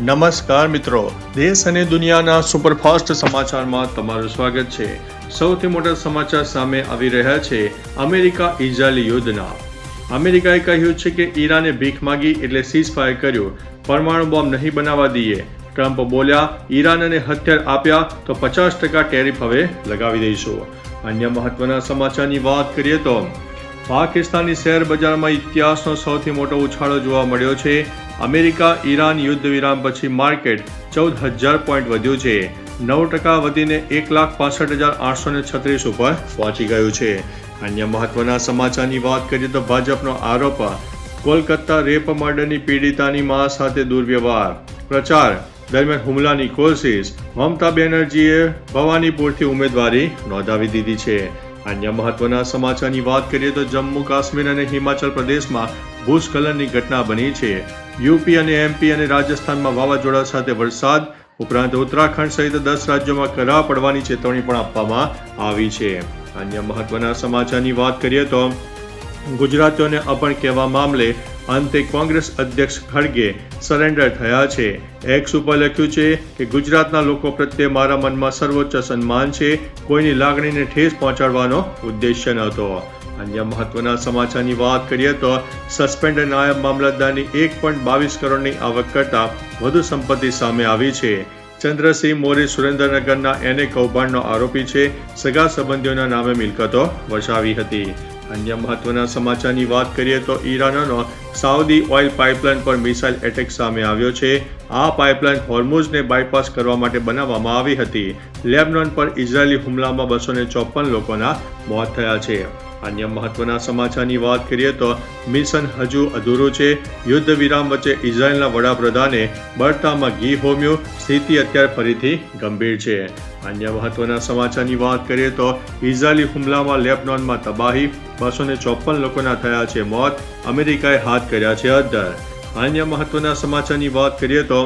નમસ્કાર મિત્રો, દેશ અને દુનિયાના સુપરફાસ્ટ સમાચારમાં તમારું સ્વાગત છે। સૌથી મોટા સમાચાર સામે આવી રહ્યા છે અમેરિકા ઇઝરાયલ યુદ્ધના। અમેરિકાએ કહ્યું છે કે ઈરાને ભીખ માંગી એટલે સીઝફાયર કર્યું, પરમાણુ બોમ્બ નહીં બનાવવા દઈએ। ટ્રમ્પ બોલ્યા, ઈરાનને હથિયાર આપ્યા તો 50% ટેરિફ હવે લગાવી દઈશું। અન્ય મહત્વના સમાચારની વાત કરીએ તો પાકિસ્તાની શેર બજારમાં ઇતિહાસનો સૌથી મોટો ઉછાળો જોવા મળ્યો છે। અમેરિકા ઈરાન યુદ્ધ વિરામ પછી માર્કેટ 14,000 પોઈન્ટ વધ્યું છે। 9% વધીને 1,65,836 ઉપર પહોંચી ગયું છે। અન્ય મહત્વના સમાચારની વાત કરીએ તો ભાજપનો આરોપ, કોલકાતા રેપ મર્ડરની પીડિતાની મા સાથે દુર્વ્યવહાર, પ્રચાર દરમિયાન હુમલાની કોશિશ, મમતા બેનર્જીએ ભવાનીપુરથી ઉમેદવારી નોંધાવી દીધી છે। અન્ય મહત્વના સમાચારની વાત કરીએ તો જમ્મુ કાશ્મીર અને હિમાચલ પ્રદેશમાં ભૂસ્ખલનની ઘટના બની છે। યુપી અને એમપી અને રાજસ્થાનમાં વાવાઝોડા સાથે વરસાદ ઉપરાંત ઉત્તરાખંડ સહિત 10 રાજ્યોમાં કરા પડવાની ચેતવણી પણ આપવામાં આવી છે। અન્ય મહત્વના સમાચારની વાત કરીએ તો ગુજરાતીઓને અપણ કહેવા મામલે અંતે કોંગ્રેસ અધ્યક્ષ ખડગે સરેન્ડર થયા છે। એક્સ ઉપર લખ્યું છે કે ગુજરાતના લોકો પ્રત્યે મારા મનમાં સર્વોચ્ચ સન્માન છે, કોઈની લાગણીને ઠેસ પહોંચાડવાનો ઉદ્દેશ્ય નહોતો। અન્ય મહત્વના સમાચારની વાત કરીએ તો સસ્પેન્ડ નાયબ મામલતદારની 1.22 કરોડની આવક કરતા વધુ સંપત્તિ સામે આવી છે। ચંદ્રસિંહ મોરી સુરેન્દ્રનગરના એને કૌભાંડનો આરોપી છે, સગા સંબંધીઓના નામે મિલકતો વસાવી હતી। અન્ય મહત્વના સમાચારની વાત કરીએ તો ઈરાનનો સાઉદી ઓઇલ પાઇપલાઇન પર મિસાઇલ એટેક સામે આવ્યો છે। આ પાઇપલાઇન હોર્મુઝને બાયપાસ કરવા માટે બનાવવામાં આવી હતી। લેબનોન પર ઇઝરાયેલી હુમલામાં 254 લોકોના મોત થયા છે। અન્ય મહત્વના સમાચારની વાત કરીએ તો મિશન હજુ અધૂરું છે। યુદ્ધ વિરામ વચ્ચે ઇઝરાયેલના વડાપ્રધાને બળતામાં ઘી હોમ્યું, સ્થિતિ અત્યારે ફરીથી ગંભીર છે। અન્ય મહત્વના સમાચારની વાત કરીએ તો ઇઝરાયેલી હુમલામાં લેબનોનમાં તબાહી, 254 લોકોના થયા છે મોત, અમેરિકાએ હાથ કર્યા છે અદ્ધર। અન્ય મહત્વના સમાચારની વાત કરીએ તો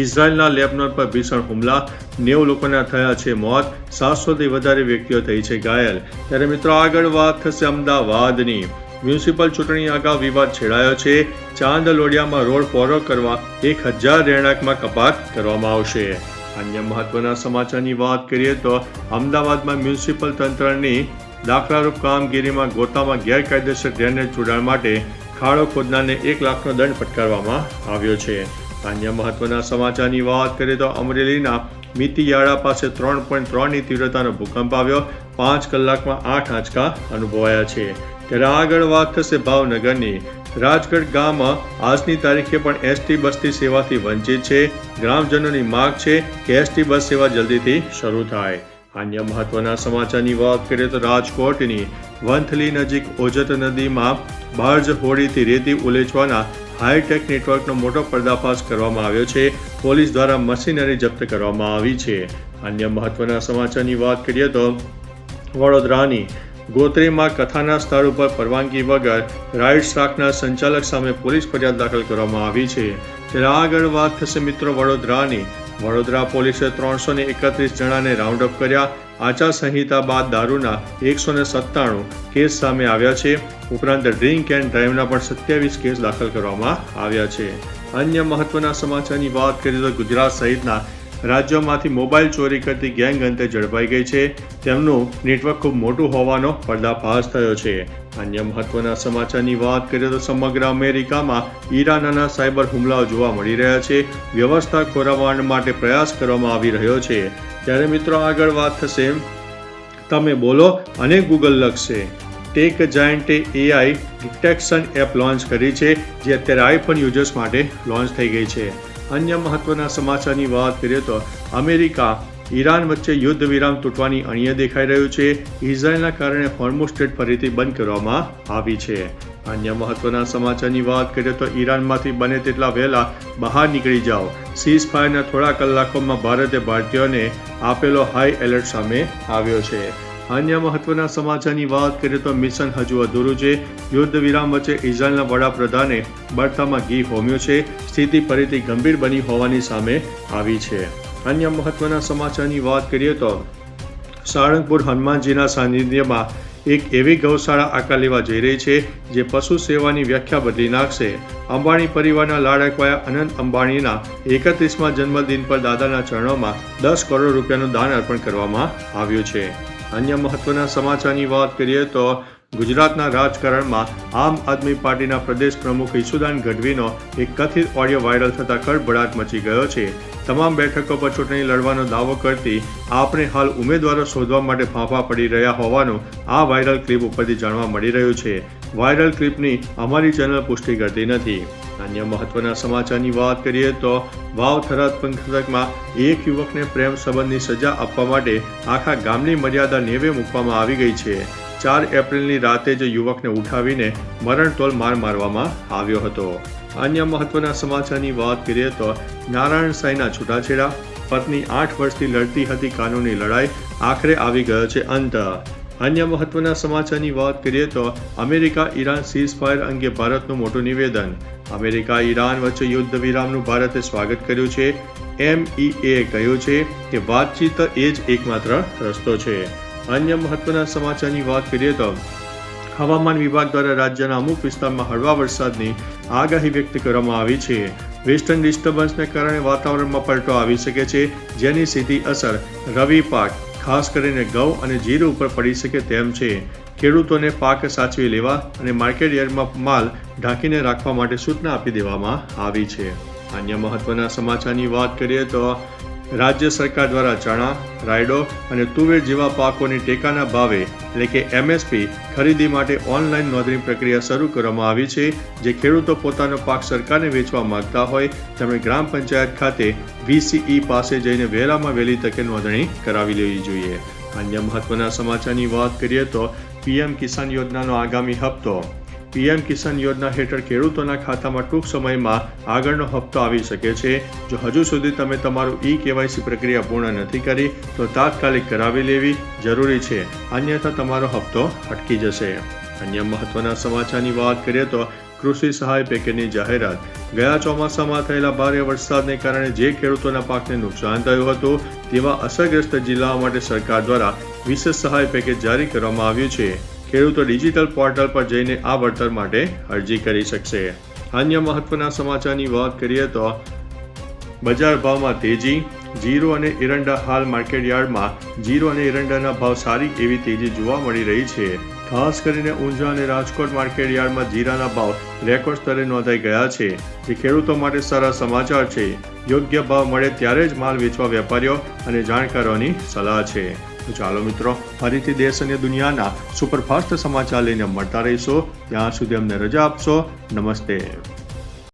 ઇઝરાયેલના લેબનોન પર ભીષણ હુમલા, 90 લોકોના થયા છે મોત, 700થી વધારે વ્યક્તિઓ થઈ છે ઘાયલ। ત્યારે મિત્રો આગળ વાત થશે અમદાવાદની। મ્યુનિસિપલ ચૂંટણી અગાઉ વિવાદ છેડાયો છે। ચાંદલોડિયામાં રોડ પહોળો કરવા 1,000 રહેણાંકમાં કપાત કરવામાં આવશે। અન્ય મહત્વના સમાચારની વાત કરીએ તો અમદાવાદમાં મ્યુનિસિપલ તંત્રની દાખલારૂપ કામગીરીમાં ગોતામાં ગેરકાયદેસર ડ્રેનેજ જોડાણ માટે ખાડો ખોદનારને 1 લાખનો દંડ ફટકારવામાં આવ્યો છે। અન્ય મહત્વના સમાચારની વાત કરીએ તો અમરેલીના મિતિયાળા પાસે 3.3ની તીવ્રતાનો ભૂકંપ આવ્યો, 5 કલાકમાં 8 આંચકા અનુભવાયા છે। ત્યારે આગળ વાત થશે ભાવનગરની। રાજગઢ ગામ આજની તારીખે પણ એસટી બસની સેવાથી વંચિત છે। ગ્રામજનોની માંગ છે કે એસટી બસ સેવા જલ્દીથી શરૂ થાય। અન્ય મહત્વના સમાચારની વાત કરીએ તો રાજકોટની વંથલી નજીક ઓજત નદીમાં બાર્જ હોડીથી રેતી ઉલેચવાના હાઈટેક નેટવર્કનો મોટો પર્દાફાશ કરવામાં આવ્યો છે। પોલીસ દ્વારા મશીનરી જપ્ત કરવામાં આવી છે। અન્ય મહત્વના સમાચારની વાત કરીએ તો વડોદરાની ગોત્રીમાં કથાના સ્થળ ઉપર પરવાનગી વગર રાઇડ્સ રાખનાર સંચાલક સામે પોલીસ ફરિયાદ દાખલ કરવામાં આવી છે। ત્યારે આગળ વાત થશે મિત્રો વડોદરાની। વડોદરા પોલીસે 331 જણાને રાઉન્ડ અપ કર્યા। આચારસંહિતા બાદ દારૂના 197 કેસ સામે આવ્યા છે। ઉપરાંત ડ્રિંક એન્ડ ડ્રાઈવના પણ 27 કેસ દાખલ કરવામાં આવ્યા છે। અન્ય મહત્વના સમાચારની વાત કરીએ તો ગુજરાત સહિતના રાજ્યોમાંથી મોબાઈલ ચોરી કરતી ગેંગ અંતે ઝડપાઈ ગઈ છે। તેમનું નેટવર્ક ખૂબ મોટું હોવાનો પર્દાફાશ થયો છે। અન્ય મહત્વના સમાચારની વાત કરીએ તો સમગ્ર અમેરિકામાં ઈરાનના સાયબર હુમલાઓ જોવા મળી રહ્યા છે। વ્યવસ્થા ખોરવવા માટે પ્રયાસ કરવામાં આવી રહ્યો છે। ત્યારે મિત્રો આગળ વાત થશે તમે બોલો અને ગૂગલ લખશે। ટેક જાયન્ટે એઆઈ ડિટેક્શન એપ લોન્ચ કરી છે, જે અત્યારે આઈફોન યુઝર્સ માટે લોન્ચ થઈ ગઈ છે। અન્ય મહત્વના સમાચારની વાત કરીએ તો અમેરિકા ઈરાન વચ્ચે યુદ્ધ વિરામ તૂટવાની અણીએ દેખાઈ રહ્યું છે। ઇઝરાયેલના કારણે હોર્મુઝ સ્ટ્રેટ ફરીથી બંધ કરવામાં આવી છે। અન્ય મહત્વના સમાચારની વાત કરીએ તો ઈરાનમાંથી બને તેટલા વહેલા બહાર નીકળી જાઓ। સીઝફાયરના થોડા કલાકોમાં ભારતે ભારતીયોને આપેલો હાઈ એલર્ટ સામે આવ્યો છે। અન્ય મહત્વના સમાચારની વાત કરીએ તો મિશન હજુ અધૂરું છે। યુદ્ધ વિરામ વચ્ચે ઇઝરાયેલના વડાપ્રધાને બળતામાં ઘી હોમ્યું છે, સ્થિતિ ફરીથી ગંભીર બની હોવાની સામે આવી છે। અન્ય મહત્વના સમાચારની વાત કરીએ તો સાળંગપુર હનુમાનજીના સાનિધ્યમાં એક એવી ગૌશાળા આકાર લેવા જઈ રહી છે જે પશુ સેવાની વ્યાખ્યા બદલી નાખશે. અંબાણી પરિવારના લાડકવાયા અનંત અંબાણીના 31મા જન્મદિન પર દાદાના ચરણોમાં 10 કરોડ રૂપિયાનું દાન અર્પણ કરવામાં આવ્યું છે. અન્ય મહત્વના સમાચારની વાત કરીએ તો ગુજરાતના રાજકારણમાં આમ આદમી પાર્ટીના પ્રદેશ પ્રમુખ ઈસુદાન ગઢવીનો એક કથિત ઓડિયો વાયરલ થતાં ખળભળાટ મચી ગયો છે. તમામ બેઠકો પર ચૂંટણી લડવાનો દાવો કરતી આપને હાલ ઉમેદવારો શોધવા માટે ફાંફા પડી રહ્યા હોવાનું આ વાયરલ ક્લિપ ઉપરથી જાણવા મળી રહ્યું છે. વાયરલ ક્લિપની અમારી ચેનલ પુષ્ટિ કરતી નથી. અન્ય મહત્વના સમાચારની વાત કરીએ તો વાવ થરાદ પંથકમાં એક યુવકને પ્રેમ સંબંધની સજા આપવા માટે આખા ગામની મર્યાદા નેવે મૂકવામાં આવી ગઈ છે. 4 એપ્રિલની રાતે જ યુવકને ઉઠાવીને મરણતોલ માર મારવામાં આવ્યો હતો. અન્ય મહત્વના સમાચારની વાત કરીએ તો નારાયણ સાંઈના છૂટાછેડા, પત્ની 8 વર્ષથી લડતી હતી કાનૂની લડાઈ, આખરે આવી ગયો છે અંત. અન્ય મહત્વના સમાચારની વાત કરીએ તો અમેરિકા ઈરાન સીઝફાયર અંગે ભારતનું મોટું નિવેદન. અમેરિકા ઈરાન વચ્ચે યુદ્ધ વિરામનું ભારતે સ્વાગત કર્યું છે. MEAએ કહ્યું છે કે વાતચીત એ જ એકમાત્ર રસ્તો છે. અન્ય મહત્વના સમાચારની વાત કરીએ તો હવામાન વિભાગ દ્વારા રાજ્યના અમુક વિસ્તારમાં હળવા વરસાદની આગાહી વ્યક્ત કરવામાં આવી છે. વેસ્ટર્ન ડિસ્ટર્બન્સને કારણે વાતાવરણમાં પલટો આવી શકે છે, જેની સીધી અસર રવિ પાક ખાસ કરીને ઘઉં અને જીરું ઉપર પડી શકે તેમ છે. ખેડૂતોને પાક સાચવી લેવા અને માર્કેટ યાર્ડમાં માલ ઢાંકીને રાખવા માટે સૂચના આપી દેવામાં આવી છે. અન્ય મહત્વના સમાચારની વાત કરીએ તો રાજ્ય સરકાર દ્વારા ચણા, રાયડો અને તુવેર જેવા પાકોની ટેકાના ભાવે એટલે કે MSP ખરીદી માટે ઓનલાઈન નોંધણી પ્રક્રિયા શરૂ કરવામાં આવી છે. જે ખેડૂતો પોતાનો પાક સરકારને વેચવા માંગતા હોય તેમણે ગ્રામ પંચાયત ખાતે VCE પાસે જઈને વહેલામાં વહેલી તકે નોંધણી કરાવી લેવી જોઈએ. અન્ય મહત્વના સમાચારની વાત કરીએ તો PM કિસાન યોજનાનો આગામી હપ્તો. PM કિસાન યોજના હેઠળ ખેડૂતોના ખાતામાં ટૂંક સમયમાં આગળનો હપ્તો આવી શકે છે. જો હજુ સુધી તમે તમારું eKYC પ્રક્રિયા પૂર્ણ નથી કરી તો તાત્કાલિક કરાવી લેવી જરૂરી છે, અન્યથા તમારો હપ્તો અટકી જશે. અન્ય મહત્વના સમાચારની વાત કરીએ તો કૃષિ સહાય પેકેજની જાહેરાત. ગયા ચોમાસામાં થયેલા ભારે વરસાદને કારણે જે ખેડૂતોના પાકને નુકસાન થયું હતું તેવા અસરગ્રસ્ત જિલ્લાઓ માટે સરકાર દ્વારા વિશેષ સહાય પેકેજ જારી કરવામાં આવ્યું છે. ખેડૂતો ડિજિટલ પોર્ટલ પર જઈને આ વળતર માટે અરજી કરી શકશે. અન્ય મહત્વના સમાચારની વાત કરીએ તો બજાર ભાવમાં તેજી. જીરું અને એરંડા હાલ માર્કેટ યાર્ડમાં જીરું અને એરંડાના ભાવ સારી એવી તેજી જોવા મળી રહી છે. ખાસ કરીને ઊંઝા અને રાજકોટ માર્કેટ યાર્ડમાં જીરાના ભાવ રેકોર્ડ સ્તરે નોંધાઈ ગયા છે, જે ખેડૂતો માટે સારા સમાચાર છે. યોગ્ય ભાવ મળે ત્યારે જ માલ વેચવા વેપારીઓ અને જાણકારોની સલાહ છે. તો ચાલો મિત્રો, ફરીથી દેશ અને દુનિયાના સુપરફાસ્ટ સમાચાર લઈને મળતા રહીશો. ત્યાં સુધી અમને રજા આપશો. નમસ્તે.